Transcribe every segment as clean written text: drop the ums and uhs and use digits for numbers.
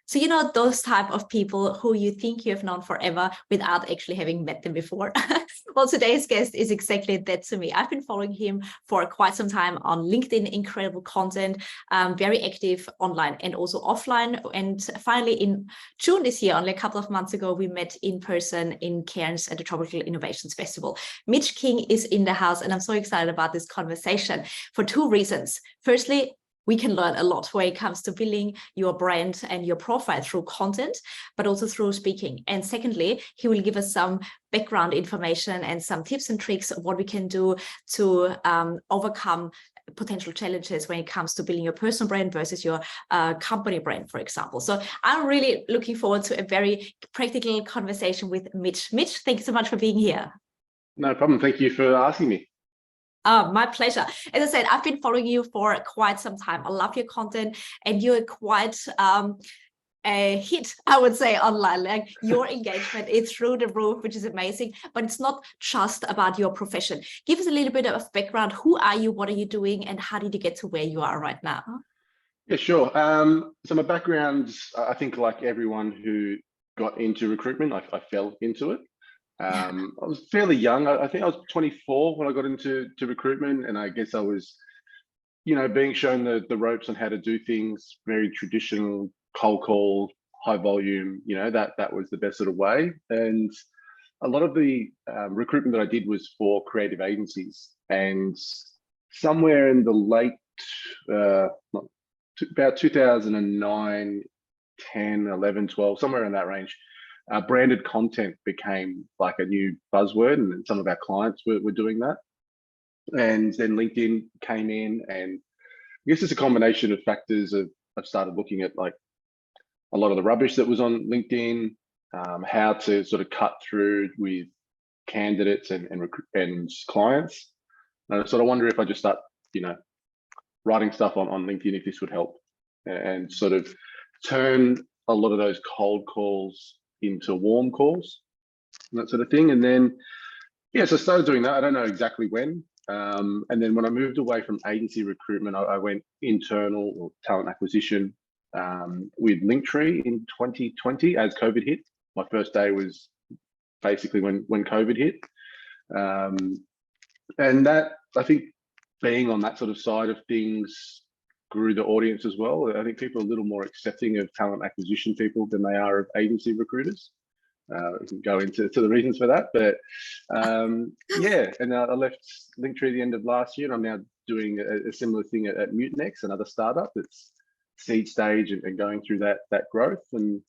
So, you know, those type of people who you think you have known forever without actually having met them before. Well, today's guest is exactly that to me. I've been following him for quite some time on LinkedIn, incredible content, very active online and also offline. And finally, in June this year, only a couple of months ago, we met in person in Cairns at the Tropical Innovations Festival. Mitch King is in the house, and I'm so excited about this conversation for two reasons. Firstly, we can learn a lot when it comes to building your brand and your profile through content, but also through speaking. And secondly, he will give us some background information and some tips and tricks of what we can do to overcome potential challenges when it comes to building your personal brand versus your company brand, for example. So I'm really looking forward to a very practical conversation with Mitch. Mitch, thank you so much for being here. No problem. Thank you for asking me. My pleasure. As I said, I've been following you for quite some time. I love your content, and you're quite a hit, I would say, online. Like your engagement is through the roof, which is amazing. But it's not just about your profession. Give us a little bit of background. Who are you? What are you doing? And how did you get to where you are right now? Yeah, sure. So my background, I think like everyone who got into recruitment, I fell into it. I was fairly young. I think I was 24 when I got into recruitment, and I guess I was, being shown the ropes on how to do things, very traditional, cold call, high volume. That was the best sort of way. And a lot of the recruitment that I did was for creative agencies, and somewhere in the late about 2009, 10, 11, 12, somewhere in that range. Branded content became like a new buzzword, and some of our clients were doing that. And then LinkedIn came in, and I guess it's a combination of factors. I've started looking at like a lot of the rubbish that was on LinkedIn, how to sort of cut through with candidates and clients. And I sort of wonder if I just start, writing stuff on LinkedIn, if this would help, and sort of turn a lot of those cold calls into warm calls and that sort of thing. And then, so I started doing that. I don't know exactly when. And then when I moved away from agency recruitment, I went internal or talent acquisition with Linktree in 2020 as COVID hit. My first day was basically when COVID hit. And that, I think, being on that sort of side of things grew the audience as well. I think people are a little more accepting of talent acquisition people than they are of agency recruiters. We can go into the reasons for that, but and I left Linktree at the end of last year, and I'm now doing a similar thing at Mutinex, another startup that's seed stage and going through that growth, and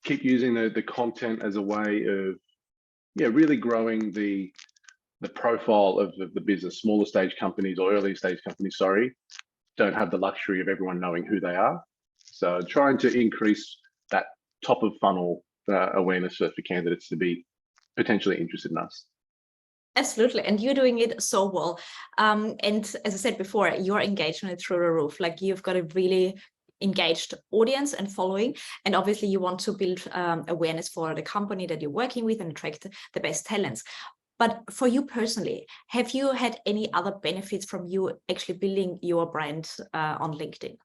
keep using the content as a way of really growing the profile of the business. Smaller stage companies or early stage companies, don't have the luxury of everyone knowing who they are. So trying to increase that top of funnel awareness for candidates to be potentially interested in us. Absolutely. And you're doing it so well. And as I said before, your engagement is through the roof. Like you've got a really engaged audience and following. And obviously you want to build awareness for the company that you're working with and attract the best talents. But for you personally, have you had any other benefits from you actually building your brand on LinkedIn?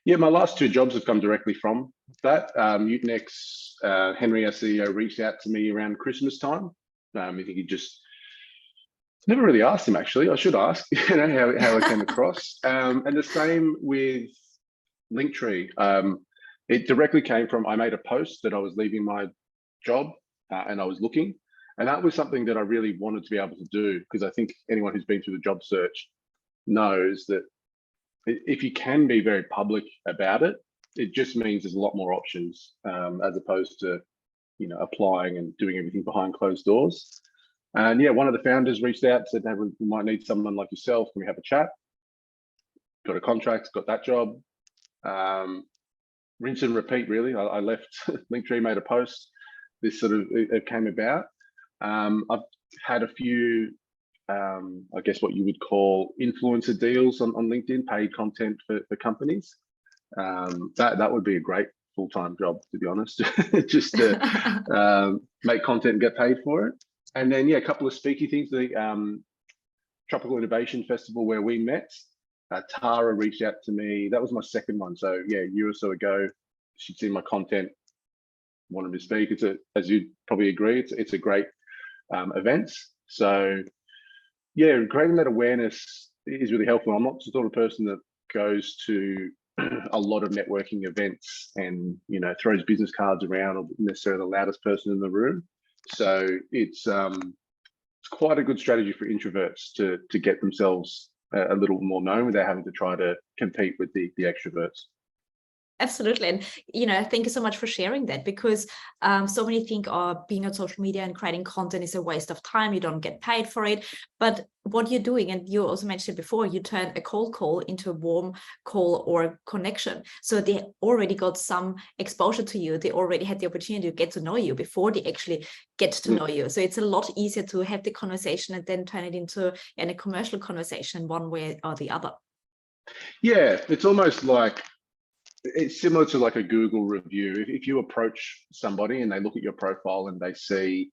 Yeah, my last two jobs have come directly from that. Mutinex, Henry, our CEO, reached out to me around Christmas time. I think he just never really asked him, actually. I should ask, how I came across. And the same with Linktree. It directly came from, I made a post that I was leaving my job and I was looking. And that was something that I really wanted to be able to do, because I think anyone who's been through the job search knows that if you can be very public about it, it just means there's a lot more options as opposed to, applying and doing everything behind closed doors. And one of the founders reached out, said, hey, we might need someone like yourself. Can we have a chat? Got a contract, got that job. Rinse and repeat, really. I left Linktree, made a post. This sort of it came about. I've had a few, I guess what you would call influencer deals on LinkedIn, paid content for companies. That would be a great full-time job, to be honest, just to make content and get paid for it. And then, a couple of speaking things, the Tropical Innovation Festival where we met. Tara reached out to me. That was my second one. So a year or so ago, she'd seen my content, wanted to speak. It's a, as you probably agree, it's a great event. So yeah, creating that awareness is really helpful. I'm not the sort of person that goes to a lot of networking events and, you know, throws business cards around or necessarily the loudest person in the room. So it's quite a good strategy for introverts to get themselves a little more known without having to try to compete with the extroverts. Absolutely. And, you know, thank you so much for sharing that, because so many think being on social media and creating content is a waste of time. You don't get paid for it. But what you're doing, and you also mentioned before, you turn a cold call into a warm call or connection. So they already got some exposure to you. They already had the opportunity to get to know you before they actually get to know you. So it's a lot easier to have the conversation and then turn it into a commercial conversation one way or the other. Yeah, it's almost like, it's similar to like a Google review. If you approach somebody and they look at your profile and they see,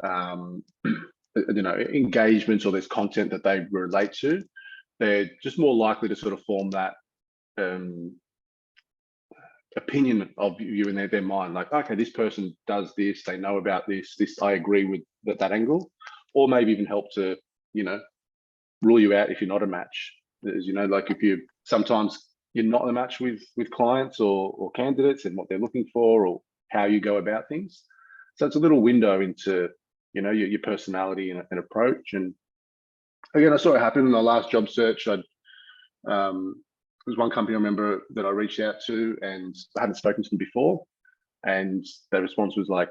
you know, engagements or there's content that they relate to, they're just more likely to sort of form that opinion of you in their mind. Like, okay, this person does this, they know about this, I agree with that angle, or maybe even help to, you know, rule you out if you're not a match. As you know, like if you sometimes you're not a match with clients or candidates and what they're looking for or how you go about things. So it's a little window into, you know, your personality and approach. And again, I saw it happen in the last job search. There's one company I remember that I reached out to and I hadn't spoken to them before. And their response was like,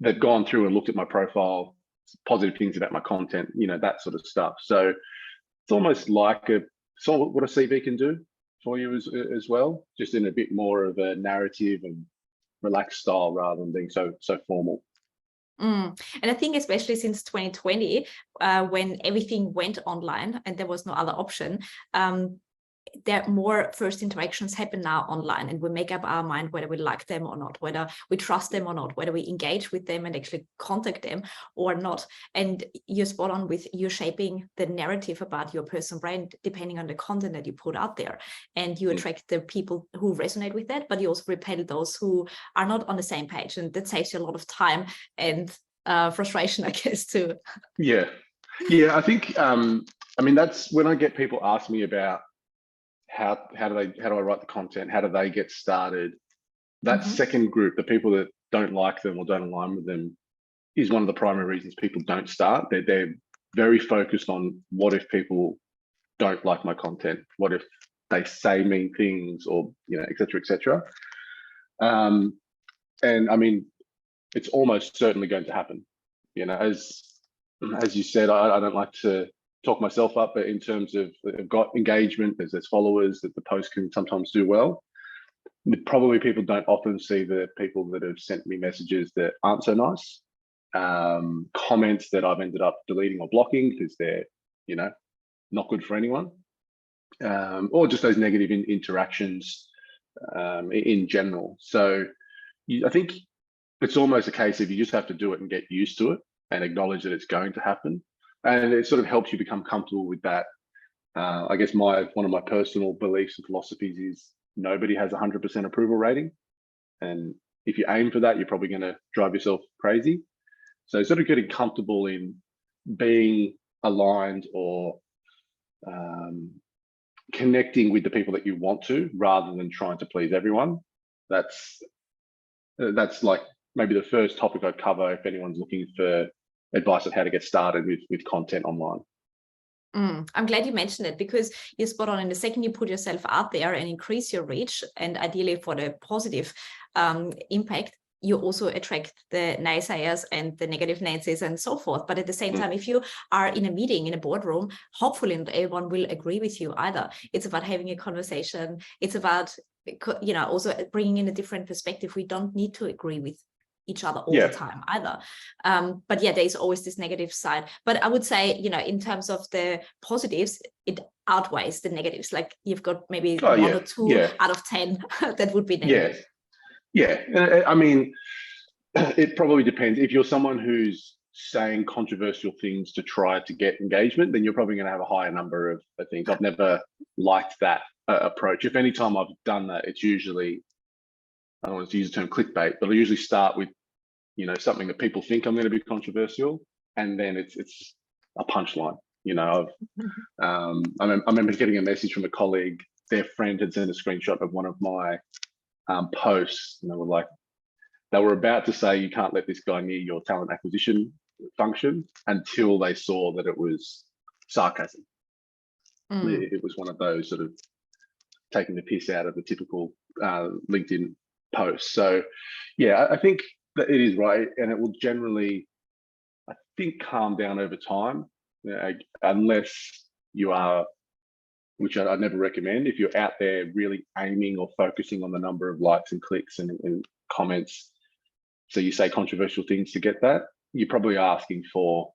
they've gone through and looked at my profile, positive things about my content, you know, that sort of stuff. So it's almost like what a CV can do for you as well, just in a bit more of a narrative and relaxed style rather than being so formal. And I think especially since 2020, when everything went online and there was no other option, there more first interactions happen now online, and we make up our mind whether we like them or not, whether we trust them or not, whether we engage with them and actually contact them or not. And you're spot on with you shaping the narrative about your personal brand depending on the content that you put out there, and you attract the people who resonate with that, but you also repel those who are not on the same page, and that saves you a lot of time and frustration, I guess, too. Yeah, I think I mean, that's when I get people ask me about how do I write the content, how do they get started, that second group, the people that don't like them or don't align with them, is one of the primary reasons people don't start. They're very focused on, what if people don't like my content, what if they say mean things, or, you know, et cetera. And I mean, it's almost certainly going to happen, you know, as you said. I don't like to talk myself up, but in terms of I've got engagement, there's followers, that the post can sometimes do well. Probably people don't often see the people that have sent me messages that aren't so nice, comments that I've ended up deleting or blocking because they're, you know, not good for anyone, or just those negative interactions in general. So I think it's almost a case of you just have to do it and get used to it and acknowledge that it's going to happen. And it sort of helps you become comfortable with that. I guess one of my personal beliefs and philosophies is nobody has 100% approval rating. And if you aim for that, you're probably going to drive yourself crazy. So sort of getting comfortable in being aligned or connecting with the people that you want to, rather than trying to please everyone. That's like maybe the first topic I'd cover if anyone's looking for advice on how to get started with content online. I'm glad you mentioned it, because you're spot on. In the second you put yourself out there and increase your reach, and ideally for the positive impact, you also attract the naysayers and the negative Nancy's and so forth. But at the same time, if you are in a meeting, in a boardroom, hopefully not everyone will agree with you either. It's about having a conversation. It's about, you know, also bringing in a different perspective. We don't need to agree with each other all the time either. But yeah, there's always this negative side. But I would say, you know, in terms of the positives, it outweighs the negatives. Like you've got maybe one or two out of 10 that would be negative. Yeah. I mean, it probably depends. If you're someone who's saying controversial things to try to get engagement, then you're probably going to have a higher number of things. I've never liked that approach. If any time I've done that, it's usually I don't want to use the term clickbait, but I usually start with, something that people think I'm going to be controversial, and then it's a punchline. I remember getting a message from a colleague. Their friend had sent a screenshot of one of my posts, and they were about to say, you can't let this guy near your talent acquisition function, until they saw that it was sarcasm. It was one of those sort of taking the piss out of the typical LinkedIn post. So yeah, I think that it is right, and it will generally, I think, calm down over time, unless you are, which I'd never recommend, if you're out there really aiming or focusing on the number of likes and clicks and comments, so you say controversial things to get that, you're probably asking for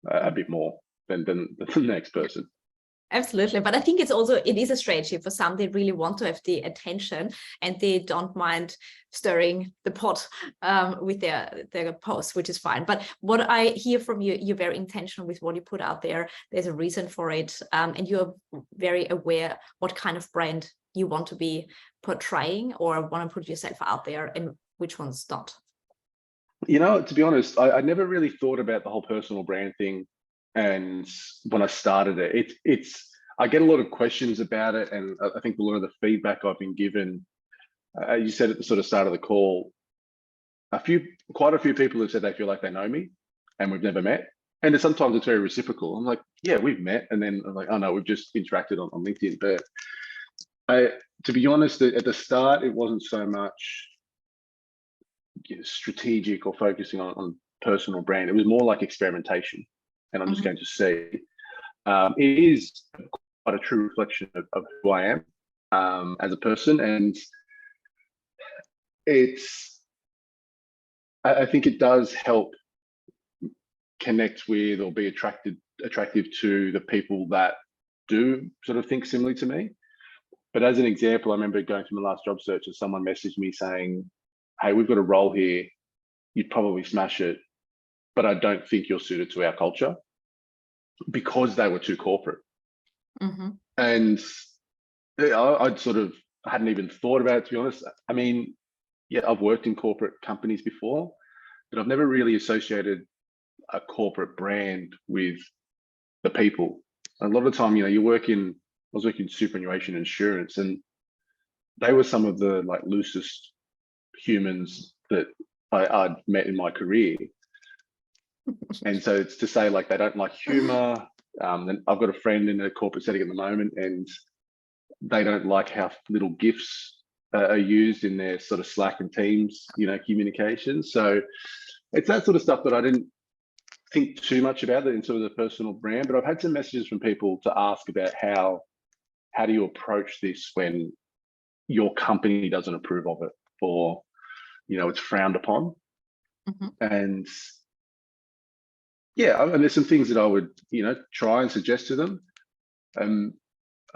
a bit more than the next person. Absolutely. But I think it is a strategy for some. They really want to have the attention, and they don't mind stirring the pot with their posts, which is fine. But what I hear from you, you're very intentional with what you put out there. There's a reason for it. And you're very aware what kind of brand you want to be portraying or want to put yourself out there, and which ones not. To be honest, I never really thought about the whole personal brand thing. And when I started it, I get a lot of questions about it, and I think a lot of the feedback I've been given, you said at the sort of start of the call, quite a few people have said they feel like they know me, and we've never met. And sometimes it's very reciprocal. I'm like, yeah, we've met, and then I'm like, oh no, we've just interacted on LinkedIn. But to be honest, at the start, it wasn't so much strategic or focusing on personal brand. It was more like experimentation. And I'm just going to see. It is quite a true reflection of who I am as a person, and I think it does help connect with or be attractive to the people that do sort of think similarly to me. But as an example, I remember going through my last job search and someone messaged me saying, hey, we've got a role here, you'd probably smash it, but I don't think you're suited to our culture, because they were too corporate. And I hadn't even thought about it, to be honest. I mean, yeah, I've worked in corporate companies before, but I've never really associated a corporate brand with the people. A lot of the time, I was working in superannuation insurance, and they were some of the loosest humans that I'd met in my career. And so it's to say they don't like humor. And I've got a friend in a corporate setting at the moment, and they don't like how little GIFs are used in their sort of Slack and Teams, communication. So it's that sort of stuff that I didn't think too much about it in sort of the personal brand. But I've had some messages from people to ask about how do you approach this when your company doesn't approve of it, or it's frowned upon. And yeah, and there's some things that I would, try and suggest to them. I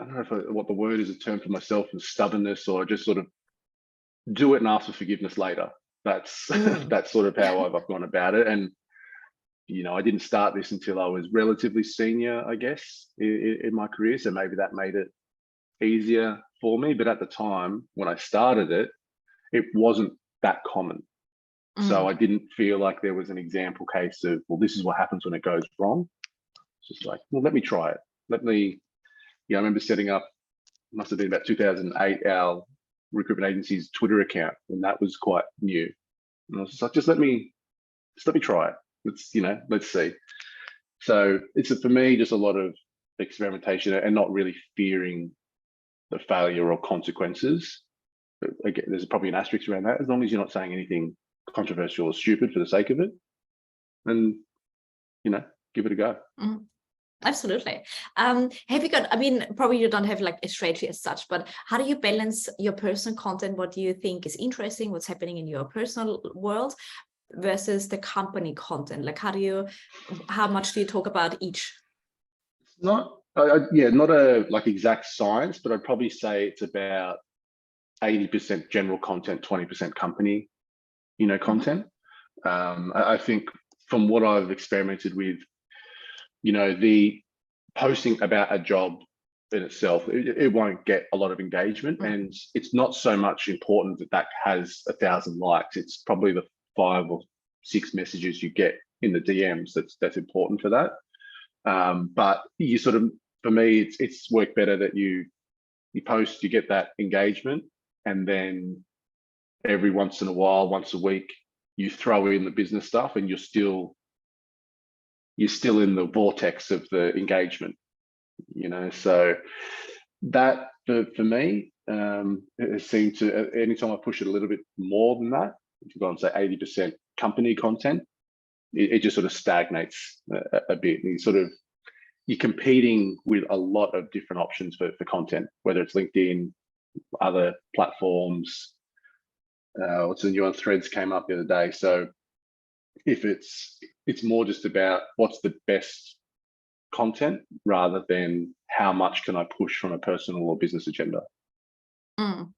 don't know what the word is, a term for myself, is stubbornness, or just sort of do it and ask for forgiveness later. That's that's sort of how I've gone about it. And I didn't start this until I was relatively senior, I guess, in my career. So maybe that made it easier for me. But at the time when I started it, it wasn't that common. So I didn't feel like there was an example case of, well, this is what happens when it goes wrong. It's just like, well, let me try it. I remember setting up, must have been about 2008, our recruitment agency's Twitter account, and that was quite new. And I was just like, just let me try it. Let's see. So it's for me just a lot of experimentation and not really fearing the failure or consequences. But again, there's probably an asterisk around that. As long as you're not saying anything controversial or stupid for the sake of it, and give it a go. Absolutely. Have you got, probably you don't have a strategy as such, but how do you balance your personal content? What do you think is interesting, what's happening in your personal world, versus the company content? How much do you talk about each? It's not not a exact science, but I'd probably say it's about 80% general content, 20% company content. I think from what I've experimented with, the posting about a job in itself, it won't get a lot of engagement, and it's not so much important that has 1,000 likes. It's probably the 5 or 6 messages you get in the DMs that's important for that. But you sort of, for me, it's worked better that you post, you get that engagement, and then every once in a while, once a week, you throw in the business stuff, and you're still in the vortex of the engagement, so that for me, it seemed to, anytime I push it a little bit more than that, if you go and say 80% company content, it just sort of stagnates a bit, and you're competing with a lot of different options for content, whether it's LinkedIn, other platforms. What's the new one? Threads came up the other day. So if it's more just about what's the best content rather than how much can I push from a personal or business agenda. And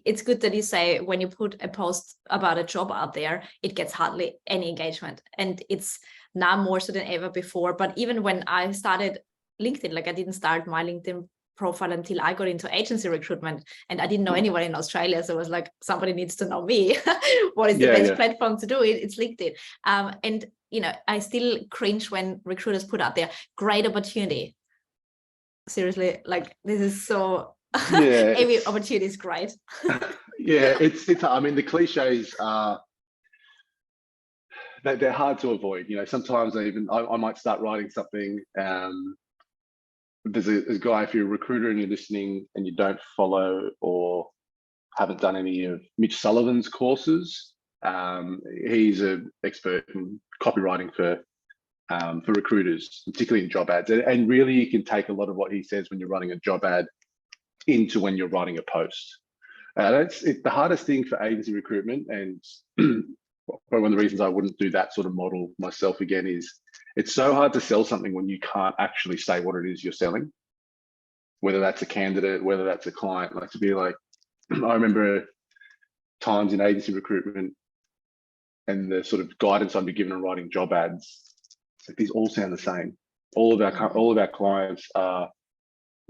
it's good that you say when you put a post about a job out there, it gets hardly any engagement, and it's now more so than ever before. But even when I started LinkedIn, like I didn't start my LinkedIn profile until I got into agency recruitment, and I didn't know anyone in Australia, so I was like, somebody needs to know me. What is the best platform to do it? It's LinkedIn. And I still cringe when recruiters put out there great opportunity. Seriously, like, this is so every opportunity is great. it's I mean, the cliches are, they're hard to avoid. Sometimes I might start writing something. There's a guy, if you're a recruiter and you're listening and you don't follow or haven't done any of Mitch Sullivan's courses, he's an expert in copywriting for recruiters, particularly in job ads. And really, you can take a lot of what he says when you're running a job ad into when you're writing a post. It's the hardest thing for agency recruitment, and one of the reasons I wouldn't do that sort of model myself again is it's so hard to sell something when you can't actually say what it is you're selling, whether that's a candidate, whether that's a client. Like, to be like, I remember times in agency recruitment and the sort of guidance I'd be given on writing job ads, like, these all sound the same. All of our clients are,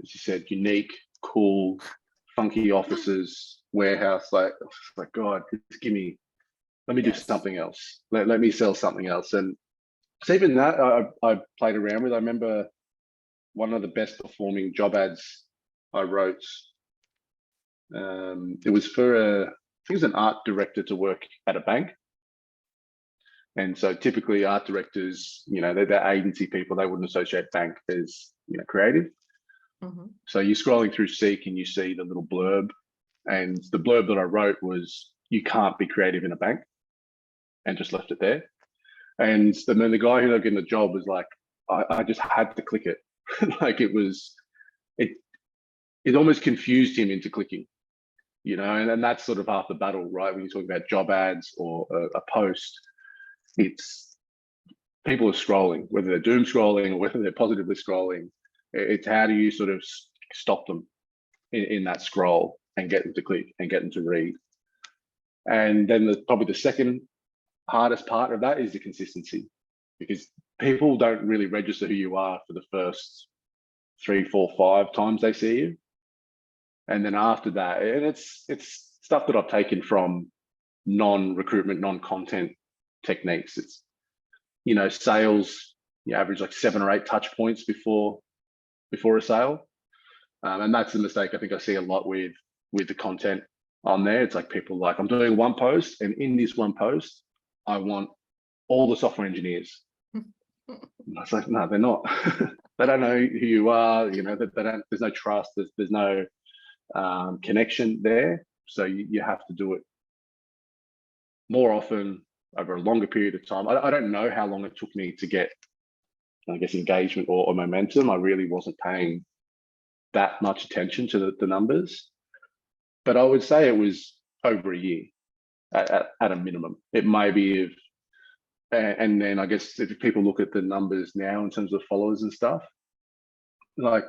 as you said, unique, cool, funky offices, warehouse. Like, God, just let me do something else. Let me sell something else. And so even that I played around with. I remember one of the best performing job ads I wrote. It was for I think it was an art director to work at a bank. And so typically art directors, they're agency people. They wouldn't associate bank as creative. So you're scrolling through Seek and you see the little blurb, and the blurb that I wrote was, "You can't be creative in a bank," and just left it there. And then the guy who got getting the job was like, I just had to click it. Like, it almost confused him into clicking, and that's sort of half the battle, right? When you're talking about job ads or a post, it's people are scrolling, whether they're doom scrolling or whether they're positively scrolling. It's how do you sort of stop them in that scroll and get them to click and get them to read. And then probably the second hardest part of that is the consistency, because people don't really register who you are for the first 3, 4, 5 times they see you. And then after that, and it's stuff that I've taken from non-recruitment, non-content techniques. It's, sales, you average like 7 or 8 touch points before a sale. And that's the mistake I think I see a lot with the content on there. It's like, people like, I'm doing one post, and in this one post, I want all the software engineers. And I was like, no, they're not. They don't know who you are. There's no trust. There's no connection there. So you have to do it more often over a longer period of time. I don't know how long it took me to get, I guess, engagement or momentum. I really wasn't paying that much attention to the numbers, but I would say it was over a year at a minimum. It may be, and then I guess if people look at the numbers now in terms of followers and stuff, like,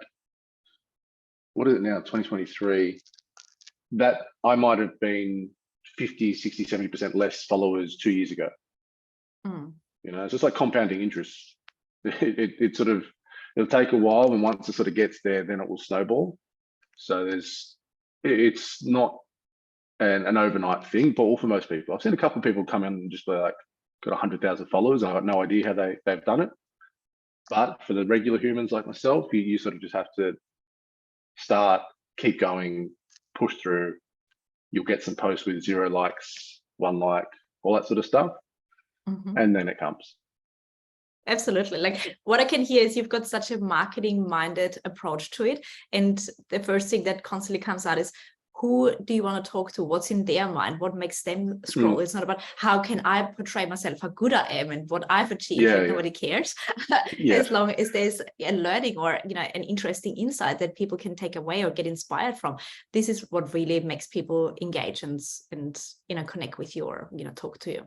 what is it now, 2023, that I might have been 50, 60, 70% less followers 2 years ago. So it's like compounding interest. It sort of, it'll take a while, and once it sort of gets there, then it will snowball. So it's not an overnight thing, but for most people, I've seen a couple of people come in and just be like, got 100,000 followers. I got no idea how they've done it. But for the regular humans like myself, you sort of just have to start, keep going, push through. You'll get some posts with 0 likes, 1 like, all that sort of stuff. And then it comes. Absolutely. Like what I can hear is you've got such a marketing minded approach to it. And the first thing that constantly comes out is, who do you want to talk to? What's in their mind? What makes them scroll? It's not about how can I portray myself, how good I am and what I've achieved. Nobody cares. As long as there's a learning or, an interesting insight that people can take away or get inspired from. This is what really makes people engage and connect with you or, talk to you.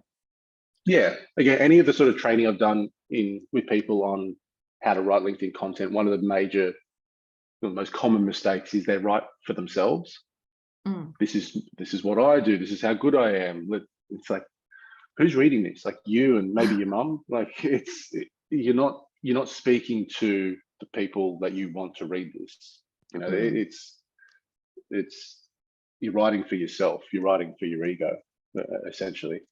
Yeah. Again, any of the sort of training I've done with people on how to write LinkedIn content, one of the most common mistakes is they write for themselves. This is what I do. This is how good I am. It's like, who's reading this? Like you and maybe your mum. Like you're not speaking to the people that you want to read this. It's you're writing for yourself. You're writing for your ego, essentially.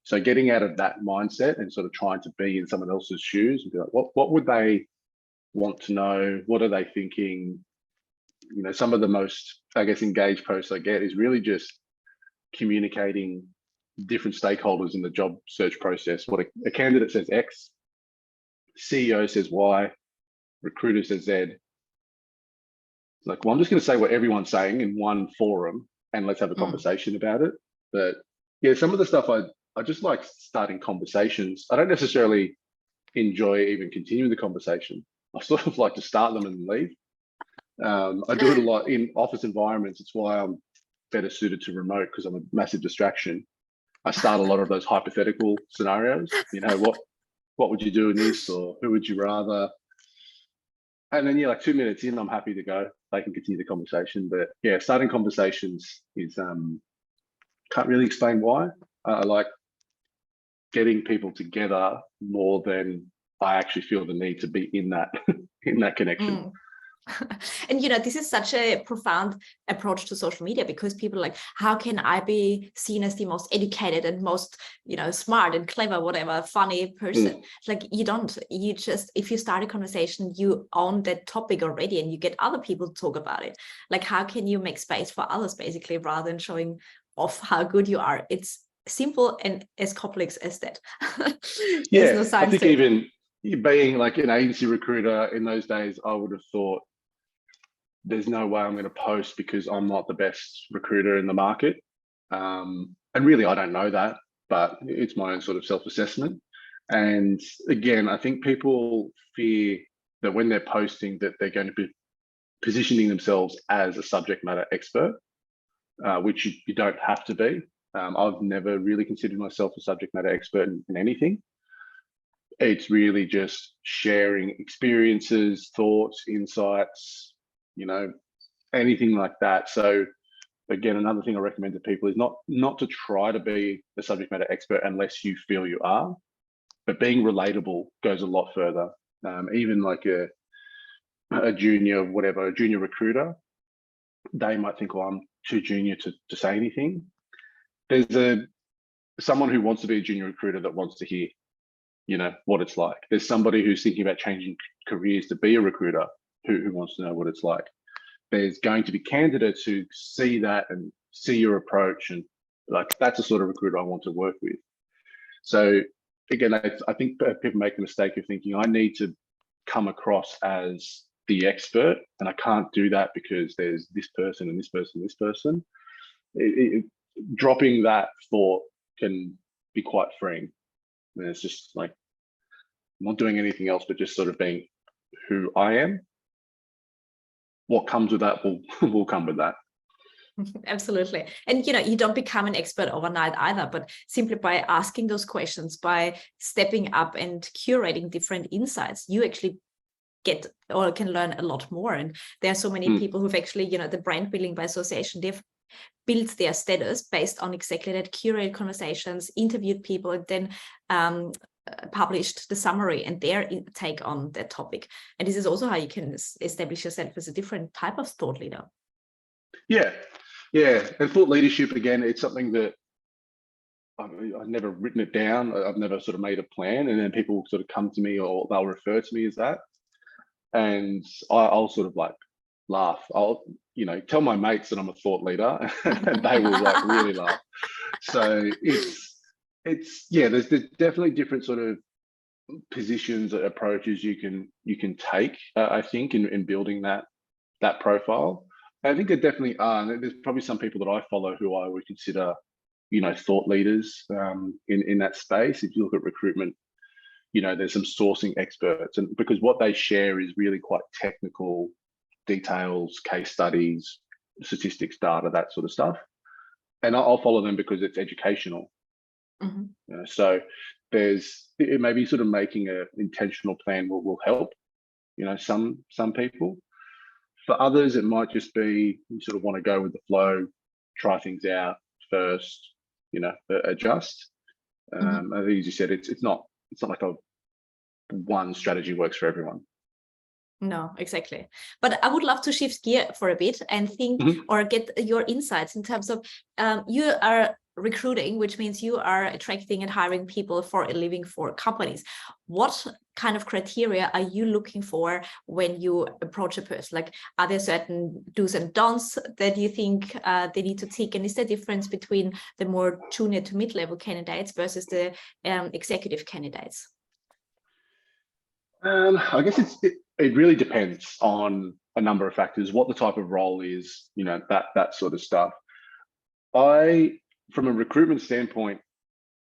So getting out of that mindset and sort of trying to be in someone else's shoes and be like, what would they want to know? What are they thinking? Some of the most, I guess, engaged posts I get is really just communicating different stakeholders in the job search process. What a candidate says X, CEO says Y, recruiter says Z. It's like, well, I'm just going to say what everyone's saying in one forum and let's have a conversation about it. But yeah, some of the stuff I just like starting conversations. I don't necessarily enjoy even continuing the conversation. I sort of like to start them and leave. I do it a lot in office environments. It's why I'm better suited to remote, because I'm a massive distraction. I start a lot of those hypothetical scenarios. What would you do in this, or who would you rather? And then like 2 minutes in, I'm happy to go. They can continue the conversation. But yeah, starting conversations is can't really explain why. I like getting people together more than I actually feel the need to be in that connection. And this is such a profound approach to social media, because people are like, how can I be seen as the most educated and most smart and clever, whatever, funny person? Like you just, if you start a conversation, you own that topic already and you get other people to talk about it. Like, how can you make space for others, basically, rather than showing off how good you are? It's simple and as complex as that. There's no science I think to it. even being like an agency recruiter in those days, I would have thought, there's no way I'm going to post because I'm not the best recruiter in the market. And really, I don't know that, but it's my own sort of self-assessment. And again, I think people fear that when they're posting that they're going to be positioning themselves as a subject matter expert, which you don't have to be. I've never really considered myself a subject matter expert in anything. It's really just sharing experiences, thoughts, insights, anything like that. So again, another thing I recommend to people is not to try to be a subject matter expert unless you feel you are, but being relatable goes a lot further. Even like a junior recruiter, they might think, well, I'm too junior to say anything. There's someone who wants to be a junior recruiter that wants to hear, what it's like. There's somebody who's thinking about changing careers to be a recruiter who wants to know what it's like. There's going to be candidates who see that and see your approach, and like, that's the sort of recruiter I want to work with. So again, I think people make the mistake of thinking I need to come across as the expert, and I can't do that because there's this person and this person and this person. Dropping that thought can be quite freeing. And it's just like, I'm not doing anything else but just sort of being who I am. What comes with that will come with that. Absolutely. And you don't become an expert overnight either, but simply by asking those questions, by stepping up and curating different insights, you actually get or can learn a lot more. And there are so many people who've actually, the brand building by association, they've built their status based on exactly that, curated conversations, interviewed people, and then published the summary and their take on that topic. And this is also how you can establish yourself as a different type of thought leader. Yeah, yeah. And thought leadership, again, it's something that I've never written it down. I've never sort of made a plan, and then people sort of come to me or they'll refer to me as that. And I'll sort of like laugh. I'll, you know, tell my mates that I'm a thought leader and they will like really laugh. So it's yeah, there's definitely different sort of positions, approaches you can take, I think, in building that profile. I think there definitely are. There's probably some people that I follow who I would consider, you know, thought leaders in that space. If you look at recruitment, you know, there's some sourcing experts, and because what they share is really quite technical details, case studies, statistics, data, that sort of stuff. And I'll follow them because it's educational. Mm-hmm. You know, so it may be sort of making an intentional plan will help, you know, some people. For others, it might just be you sort of want to go with the flow, try things out first, you know, adjust. Mm-hmm. I think, as you said, it's not like a one strategy works for everyone. No, exactly. But I would love to shift gear for a bit and think or get your insights in terms of you are recruiting, which means you are attracting and hiring people for a living for companies. What kind of criteria are you looking for when you approach a person? Like, are there certain do's and don'ts that you think they need to tick? And is there a difference between the more junior to mid-level candidates versus the executive candidates? I guess it really depends on a number of factors, what the type of role is, you know, that sort of stuff. From a recruitment standpoint,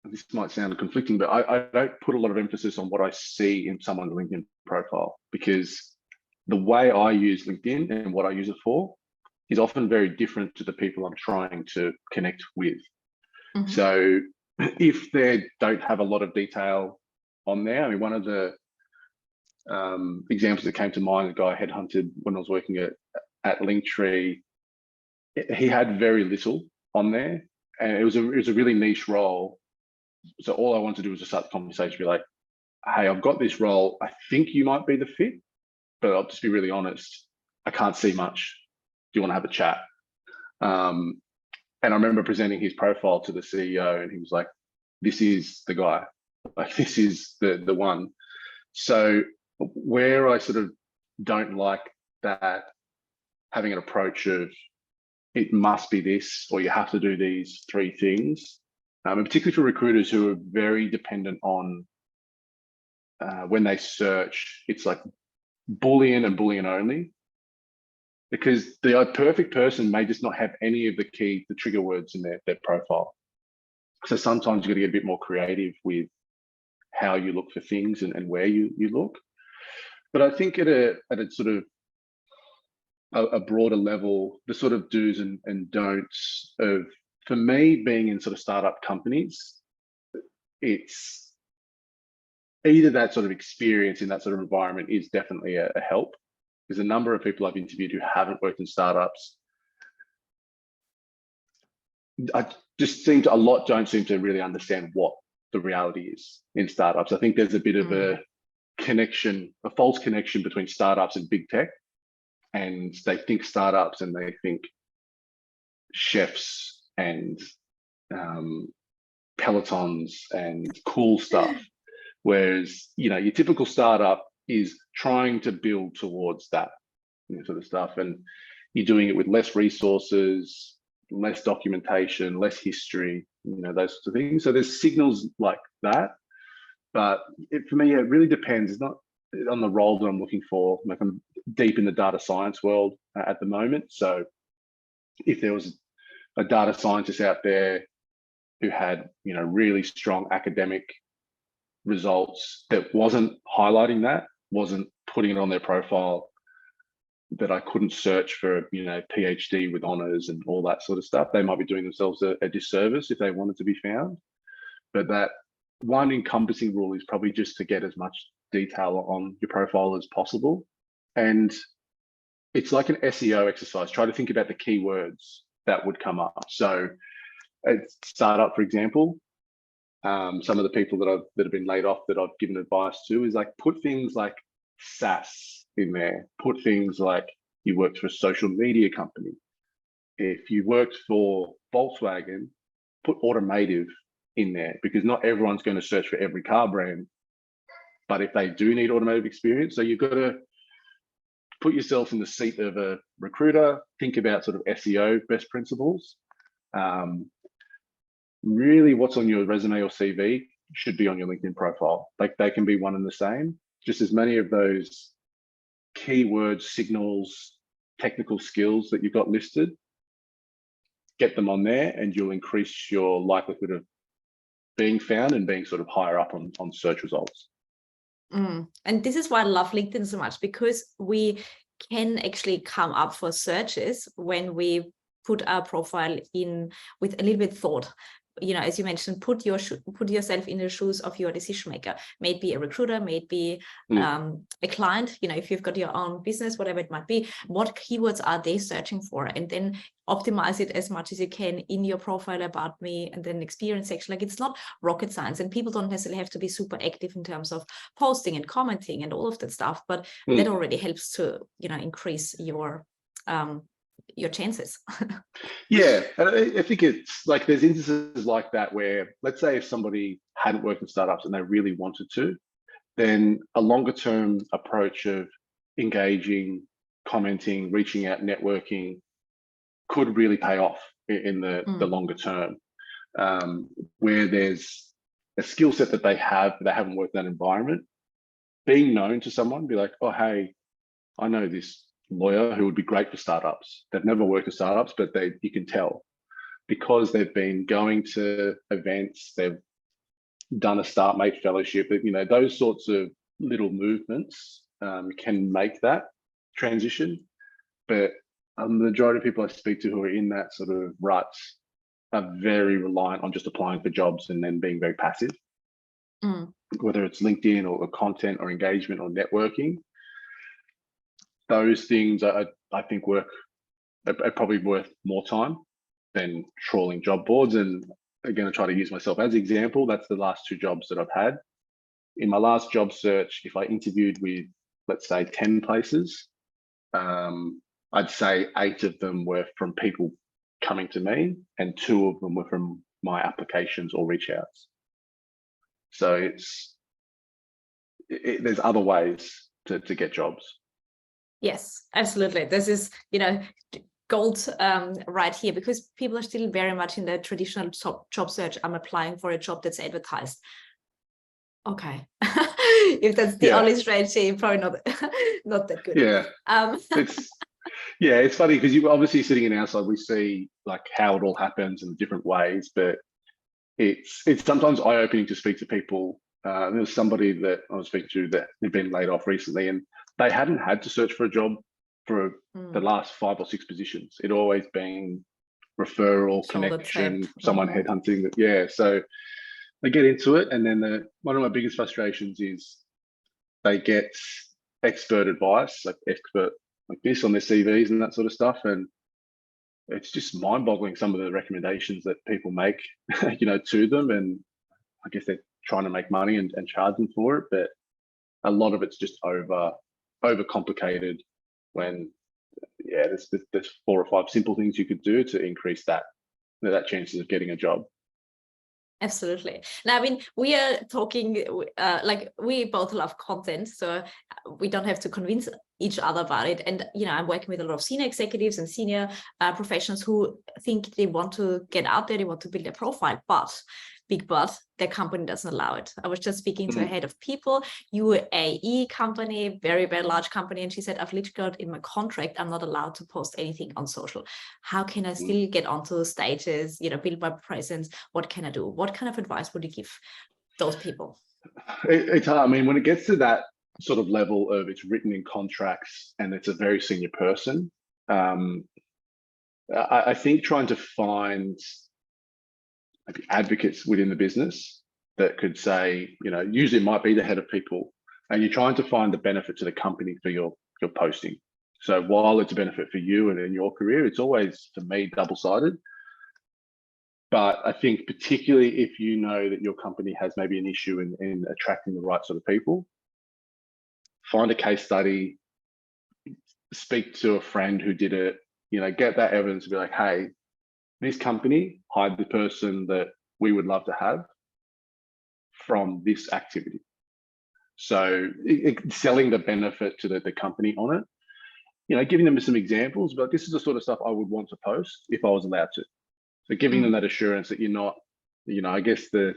this might sound conflicting, but I don't put a lot of emphasis on what I see in someone's LinkedIn profile, because the way I use LinkedIn and what I use it for is often very different to the people I'm trying to connect with. Mm-hmm. So if they don't have a lot of detail on there, I mean, one of the examples that came to mind, the guy I headhunted when I was working at Linktree, he had very little on there, and it was a really niche role. So all I wanted to do was just start the conversation, be like, hey, I've got this role. I think you might be the fit, but I'll just be really honest. I can't see much. Do you want to have a chat? And I remember presenting his profile to the CEO, and he was like, this is the guy. Like, this is the one. So where I sort of don't like that, having an approach of it must be this, or you have to do these three things, and particularly for recruiters who are very dependent on when they search, it's like Boolean and Boolean only, because the perfect person may just not have any of the trigger words in their profile. So sometimes you've got to get a bit more creative with how you look for things and where you look. But I think at a sort of a broader level, the sort of do's and don'ts of, for me, being in sort of startup companies, it's either that sort of experience in that sort of environment is definitely a help. There's a number of people I've interviewed who haven't worked in startups. I just a lot don't seem to really understand what the reality is in startups. I think there's a bit of a false connection between startups and big tech, and they think startups and they think chefs and pelotons and cool stuff, whereas, you know, your typical startup is trying to build towards that, you know, sort of stuff, and you're doing it with less resources, less documentation, less history, you know, those sorts of things. So there's signals like that. But for me, it really depends. It's not on the role that I'm looking for. Like, I'm deep in the data science world at the moment. So if there was a data scientist out there who had, you know, really strong academic results that wasn't highlighting that, wasn't putting it on their profile, that I couldn't search for, you know, PhD with honors and all that sort of stuff, they might be doing themselves a disservice if they wanted to be found. But that one encompassing rule is probably just to get as much detail on your profile as possible. And it's like an SEO exercise. Try to think about the keywords that would come up. So at startup, for example, some of the people that have been laid off that I've given advice to is like, put things like SaaS in there. Put things like you worked for a social media company. If you worked for Volkswagen, put automotive in there, because not everyone's going to search for every car brand. But if they do need automotive experience, so you've got to put yourself in the seat of a recruiter, think about sort of SEO best principles. Really what's on your resume or CV should be on your LinkedIn profile. Like, they can be one and the same. Just as many of those keywords, signals, technical skills that you've got listed, get them on there, and you'll increase your likelihood of being found and being sort of higher up on search results. And this is why I love LinkedIn so much, because we can actually come up for searches when we put our profile in with a little bit thought. You know, as you mentioned, put yourself in the shoes of your decision maker. Maybe a recruiter, maybe a client. You know, if you've got your own business, whatever it might be, what keywords are they searching for? And then optimize it as much as you can in your profile about me, and then experience section. Like, it's not rocket science, and people don't necessarily have to be super active in terms of posting and commenting and all of that stuff. But that already helps to, you know, increase your chances. Yeah, and I think it's like, there's instances like that where, let's say if somebody hadn't worked in startups and they really wanted to, then a longer term approach of engaging, commenting, reaching out, networking could really pay off in the longer term, where there's a skill set that they haven't worked in that environment. Being known to someone, be like, oh, hey, I know this lawyer who would be great for startups. They've never worked with startups, but you can tell because they've been going to events, they've done a StartMate fellowship. You know, those sorts of little movements can make that transition. But the majority of people I speak to who are in that sort of ruts are very reliant on just applying for jobs and then being very passive, whether it's LinkedIn or content or engagement or networking. Those things I think are probably worth more time than trawling job boards. And again, I try to use myself as an example. That's the last 2 jobs that I've had. In my last job search, if I interviewed with, let's say, 10 places, I'd say 8 of them were from people coming to me, and 2 of them were from my applications or reach outs. So there's other ways to get jobs. Yes, absolutely. This is, you know, gold right here, because people are still very much in the traditional job search. I'm applying for a job that's advertised. Okay. If that's the only strategy, probably not that good. Yeah. It's funny because you obviously sitting in our side, we see like how it all happens in different ways, but it's sometimes eye-opening to speak to people. There was somebody that I was speaking to that had been laid off recently, and they hadn't had to search for a job for the last 5 or 6 positions. It'd always been referral, connection, someone headhunting. Yeah, so they get into it, and then one of my biggest frustrations is they get expert advice, like expert like this on their CVs and that sort of stuff, and it's just mind-boggling some of the recommendations that people make, you know, to them. And I guess they're trying to make money and charge them for it, but a lot of it's just overcomplicated. When there's 4 or 5 simple things you could do to increase that chances of getting a job. Absolutely. Now, I mean, we are talking like we both love content, so we don't have to convince each other about it. And, you know, I'm working with a lot of senior executives and senior professionals who think they want to get out there, they want to build their profile, but their company doesn't allow it. I was just speaking to a head of people, UAE company, very, very large company. And she said, I've literally got in my contract, I'm not allowed to post anything on social. How can I still get onto stages, you know, build my presence? What can I do? What kind of advice would you give those people? It's hard. I mean, when it gets to that sort of level of it's written in contracts and it's a very senior person, I think trying to find maybe advocates within the business that could say, you know, usually it might be the head of people, and you're trying to find the benefit to the company for your posting. So while it's a benefit for you and in your career, it's always, for me, double-sided. But I think particularly if you know that your company has maybe an issue in attracting the right sort of people, find a case study, speak to a friend who did it, get that evidence and be like, hey, this company hired the person that we would love to have from this activity. So selling the benefit to the company on it, giving them some examples, but this is the sort of stuff I would want to post if I was allowed to. So giving them that assurance that you're not, I guess the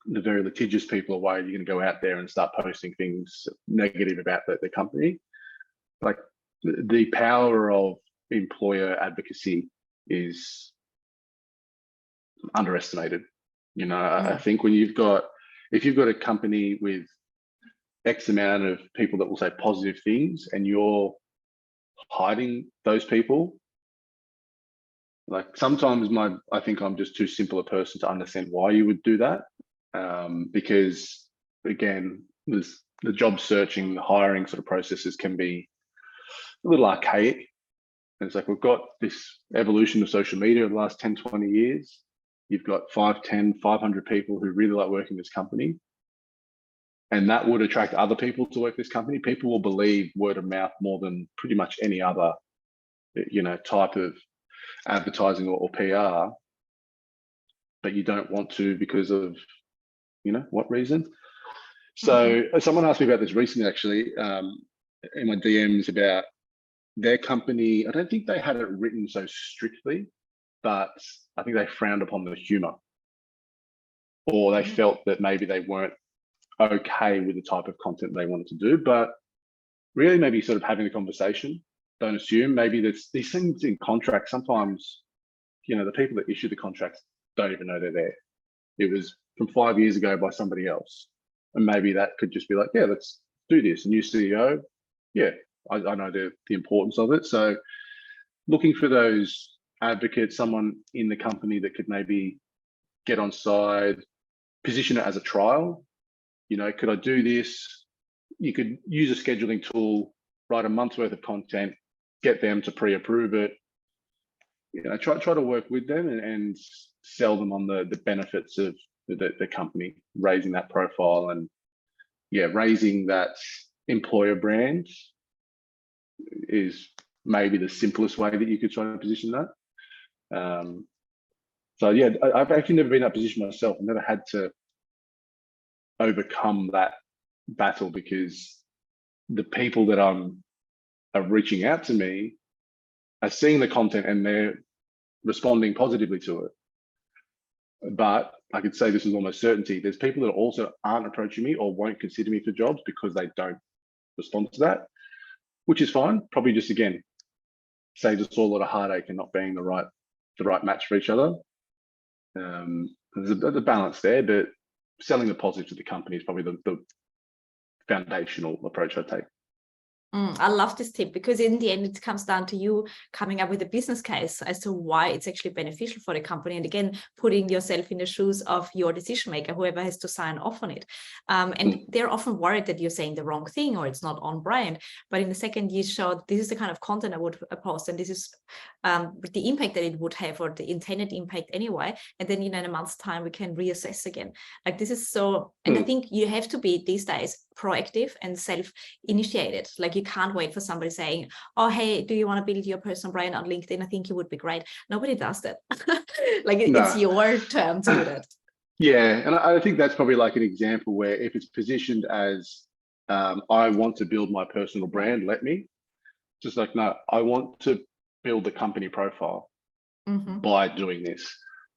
very litigious people are worried you're going to go out there and start posting things negative about the company. Like the power of employer advocacy is underestimated. I think if you've got a company with X amount of people that will say positive things and you're hiding those people, like sometimes I think I'm just too simple a person to understand why you would do that. Because again, there's the job searching, the hiring sort of processes can be a little archaic. And it's like, we've got this evolution of social media over the last 10, 20 years. You've got 5, 10, 500 people who really like working in this company. And that would attract other people to work this company. People will believe word of mouth more than pretty much any other, type of advertising or PR. But you don't want to because of, what reason? So someone asked me about this recently, actually, in my DMs about their company. I don't think they had it written so strictly, but I think they frowned upon the humor, or they felt that maybe they weren't okay with the type of content they wanted to do. But really, maybe sort of having a conversation. Don't assume. Maybe there's these things in contracts. Sometimes, the people that issue the contracts don't even know they're there. It was from 5 years ago by somebody else. And maybe that could just be like, yeah, let's do this. A new CEO. Yeah, I know the importance of it. So looking for those advocates, someone in the company that could maybe get on side, position it as a trial. Could I do this? You could use a scheduling tool, write a month's worth of content, get them to pre-approve it. Try to work with them and sell them on the benefits of the company, raising that profile and raising that employer brand is maybe the simplest way that you could try to position that. So yeah, I've actually never been in that position myself. I've never had to overcome that battle because the people that are reaching out to me are seeing the content and they're responding positively to it. But I could say this with almost certainty, there's people that also aren't approaching me or won't consider me for jobs because they don't respond to that, which is fine. Probably just, again, saves us all a lot of heartache and not being the right match for each other. There's a balance there, but selling the positive to the company is probably the foundational approach I take. I love this tip because in the end, it comes down to you coming up with a business case as to why it's actually beneficial for the company. And again, putting yourself in the shoes of your decision maker, whoever has to sign off on it. And they're often worried that you're saying the wrong thing or it's not on brand. But in the second you show this is the kind of content I would post and this is the impact that it would have or the intended impact anyway. And then, in a month's time, we can reassess again. Like this is so, and I think you have to be these days proactive and self-initiated. Like you can't wait for somebody saying, oh, hey, do you want to build your personal brand on LinkedIn? I think you would be great. Nobody does that. It's your turn to do that. Yeah. And I think that's probably like an example where if it's positioned as I want to build my personal brand, let me. Just like, no, I want to build the company profile by doing this.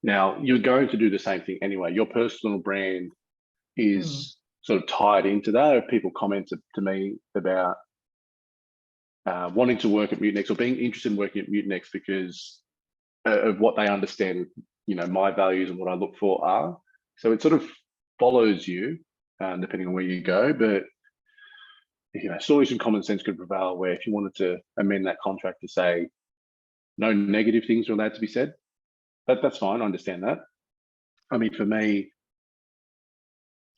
Now, you're going to do the same thing anyway. Your personal brand is sort of tied into that. If people comment to me about wanting to work at Mutinex or being interested in working at Mutinex because of what they understand, my values and what I look for are. So it sort of follows you depending on where you go. But surely some common sense could prevail where if you wanted to amend that contract to say no negative things are allowed to be said, that's fine. I understand that. I mean, for me,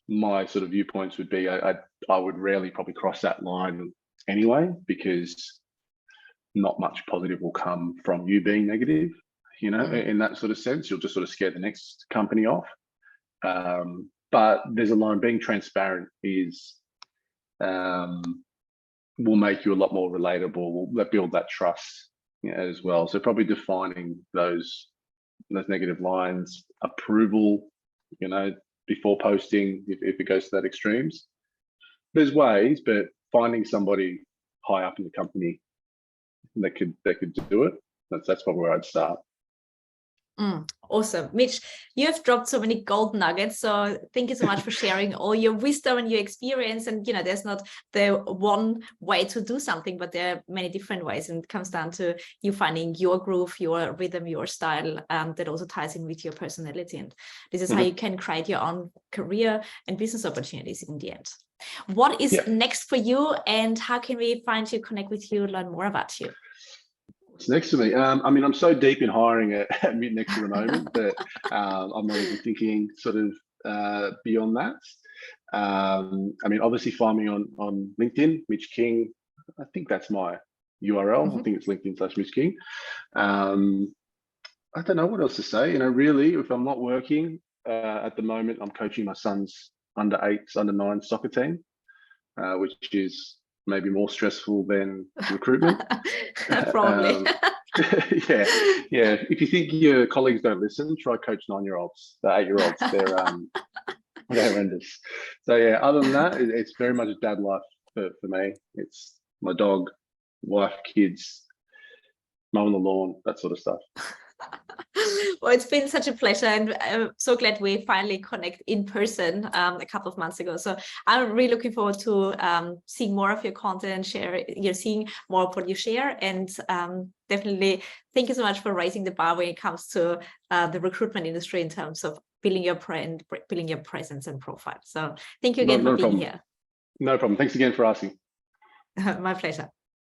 my sort of viewpoints would be I would rarely probably cross that line anyway, because not much positive will come from you being negative. you know, in that sort of sense. You'll just sort of scare the next company off. But there's a line. Being transparent is will make you a lot more relatable. Will build that trust, you know, as well. So probably defining those negative lines, approval, you know, before posting if it goes to that extremes. There's ways, but finding somebody high up in the company that could do it. That's probably where I'd start. Awesome. Mitch, you have dropped so many gold nuggets. So thank you so much for sharing all your wisdom and your experience. And, you know, there's not the one way to do something, but there are many different ways. And it comes down to you finding your groove, your rhythm, your style that also ties in with your personality. And this is how you can create your own career and business opportunities in the end. What is next for you, and how can we find you, connect with you, learn more about you? What's next to me? I mean, I'm so deep in hiring at Next at the moment that I'm not even thinking sort of beyond that. I mean, obviously find me on LinkedIn, Mitch King. I think that's my URL. I think it's LinkedIn/Mitch King. I don't know what else to say. You know, really, if I'm not working at the moment, I'm coaching my son's under-8s, under-9 soccer team, which is maybe more stressful than recruitment. Probably. Yeah. If you think your colleagues don't listen, try coach 9-year-olds, the 8-year-olds. They're horrendous. So yeah, other than that, it's very much a dad life for me. It's my dog, wife, kids, mowing the lawn, that sort of stuff. Well, it's been such a pleasure, and I'm so glad we finally connect in person a couple of months ago. So I'm really looking forward to seeing more of your content, seeing more of what you share, and definitely thank you so much for raising the bar when it comes to the recruitment industry in terms of building your brand, building your presence and profile. So thank you again for being here. No problem. Thanks again for asking. My pleasure.